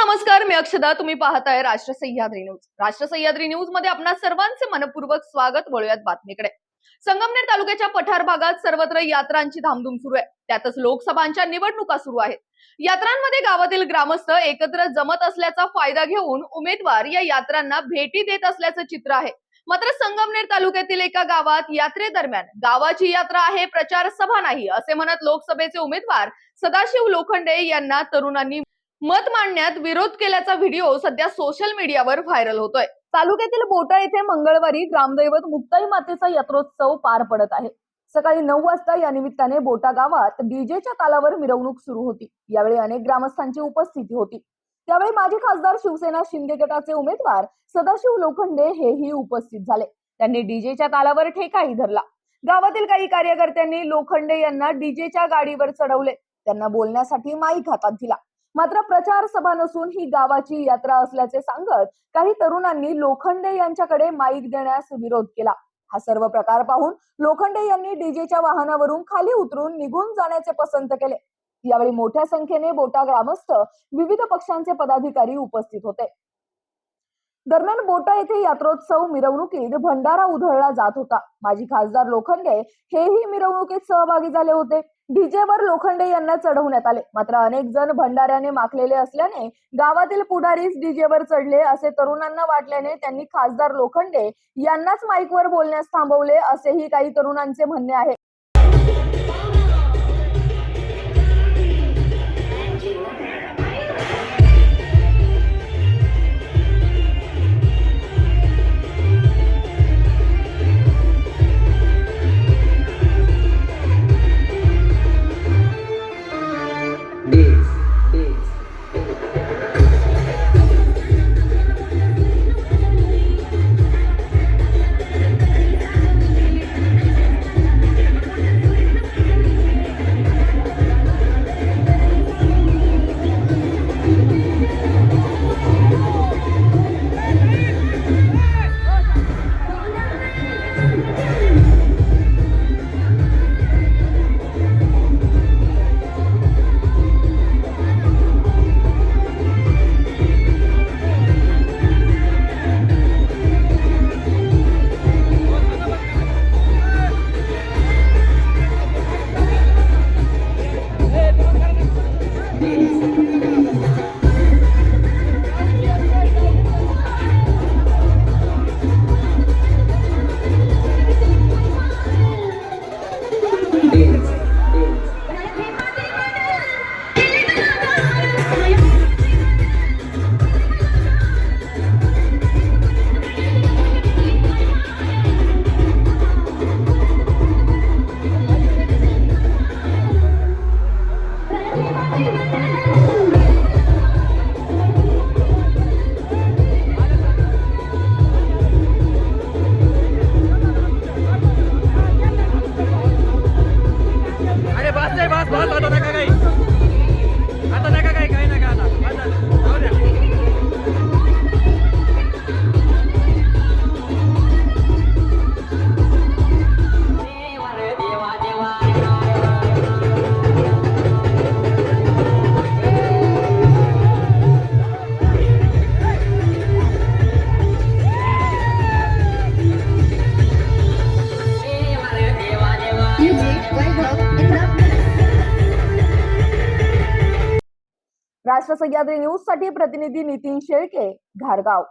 नमस्कार, मी अक्षदा. तुम्ही पाहताय राष्ट्र सह्याद्री न्यूज. राष्ट्र सह्याद्री न्यूज मध्ये आपणा सर्वांचे मनपूर्वक स्वागत. वळूयात बातमीकडे. संगमनेर तालुक्याच्या पठार भागात सर्वत्र यात्रांची धामधूम सुरू आहे. त्यातच लोकसभांच्या निवडणुका सुरू आहेत. यात्रांमध्ये गावातील ग्रामस्थ एकत्र जमत असल्याचा फायदा घेऊन उमेदवार या यात्रांना भेटी देत असल्याचं चित्र आहे. मात्र संगमनेर तालुक्यातील एका गावात यात्रेदरम्यान गावाची यात्रा आहे, प्रचार सभा नाही, असे म्हणत लोकसभेचे उमेदवार सदाशिव लोखंडे यांना तरुणांनी मत मांडण्यात विरोध केल्याचा व्हिडिओ सध्या सोशल मीडियावर व्हायरल होतोय. तालुक्यातील बोटा येथे मंगळवारी ग्रामदैवत मुक्ताई मातेचा यात्रोत्सव पार पडत आहे. सकाळी 9 वाजता या निमित्ताने बोटा गावात डीजेच्या तालावर मिरवणूक सुरू होती. यावेळी अनेक ग्रामस्थांची उपस्थिती होती. त्यावेळी माजी खासदार शिवसेना शिंदे गटाचे उमेदवार सदाशिव लोखंडे हेही उपस्थित झाले. त्यांनी डीजेच्या तालावर ठेकाही धरला. गावातील काही कार्यकर्त्यांनी लोखंडे यांना डीजेच्या गाडीवर चढवले. त्यांना बोलण्यासाठी माईक हातात दिला. मात्र प्रचार सभा नसून ही गावाची यात्रा असल्याचे सांगत काही तरुणांनी लोखंडे यांच्याकडे माईक देण्यास विरोध केला. हा सर्व प्रकार पाहून लोखंडे यांनी डीजेच्या वाहनावरून खाली उतरून निघून जाण्याचे पसंत केले. यावेळी मोठ्या संख्येने बोटा ग्रामस्थ, विविध पक्षांचे पदाधिकारी उपस्थित होते. दरम्यान बोटा येथे यात्रोत्सव मिरवणुकीत भंडारा उधळला जात होता. माजी खासदार लोखंडे हेही मिरवणुकीत सहभागी झाले होते. डीजेवर लोखंडे यांना चढवण्यात आले. मात्र अनेक जण भंडाऱ्याने माखलेले असल्याने गावातील पुढारीच डीजेवर चढले असे तरुणांना वाटल्याने त्यांनी खासदार लोखंडे यांनाच माईकवर बोलण्यास थांबवले, असेही काही तरुणांचे म्हणणे आहे. राष्ट्र सह्याद्री न्यूज साठी प्रतिनिधी नितीन शेळके, घारगाव.